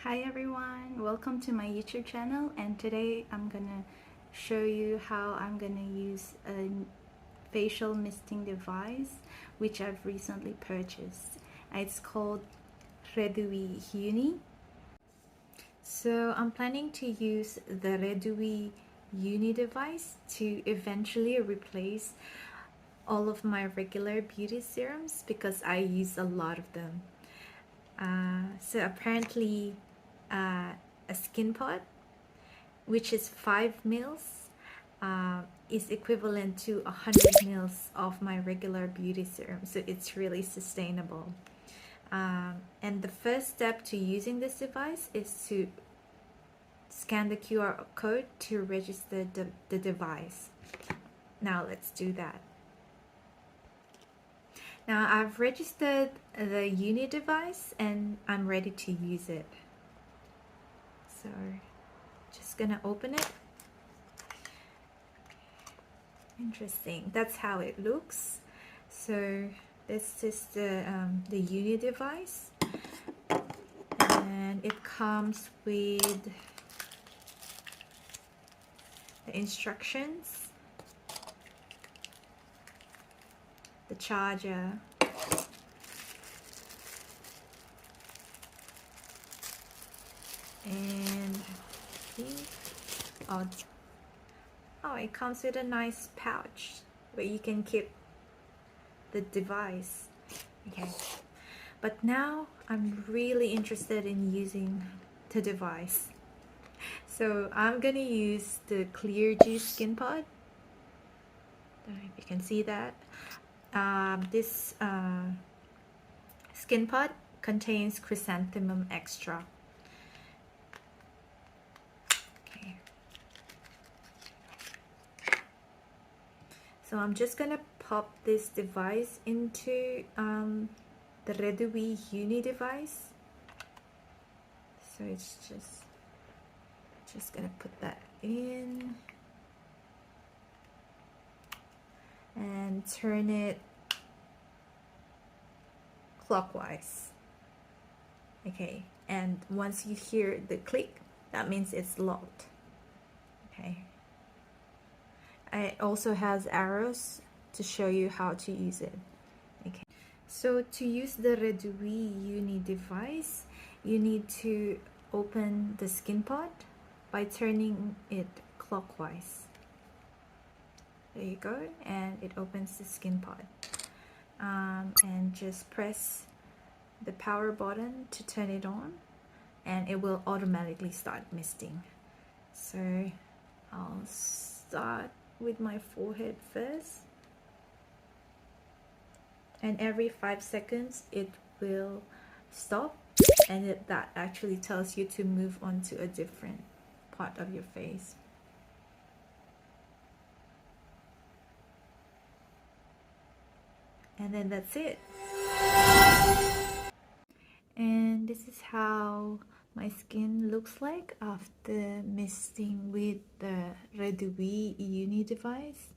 Hi everyone, welcome to my YouTube channel, and today I'm gonna show you how I'm gonna use a facial misting device which I've recently purchased. It's called Réduit Uni. So I'm planning to use the Réduit Uni device to eventually replace all of my regular beauty serums because I use a lot of them. So apparently a skinpod, which is 5 mils, is equivalent to 100 mils of my regular beauty serum, so it's really sustainable. And the first step to using this device is to scan the QR code to register the device. Now let's do that. Now I've registered the Uni device and I'm ready to use it. So just gonna open it. Interesting, that's how it looks. So this is the Uni device, and it comes with the instructions, the charger, and oh, it comes with a nice pouch where you can keep the device. Okay, but now I'm really interested in using the device, so I'm gonna use the Clear Juice skinpod. If you can see that, this skinpod contains chrysanthemum extract. Okay, so I'm just gonna pop this device into the Réduit Uni device. So it's just gonna put that in and turn it clockwise. Okay, and once you hear the click, that means it's locked. Okay, it also has arrows to show you how to use it. Okay, so to use the Réduit Uni device, you need to open the skinpod by turning it clockwise. There you go, and it opens the skinpod. And just press the power button to turn it on, and it will automatically start misting. So I'll start with my forehead first, and every 5 seconds it will stop, and that actually tells you to move on to a different part of your face. And then that's it. And this is how my skin looks like after misting with the Réduit Uni device.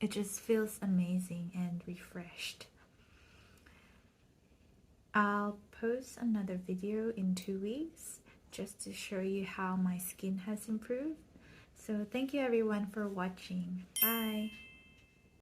It just feels amazing and refreshed. I'll post another video in 2 weeks just to show you how my skin has improved. So thank you everyone for watching. Bye.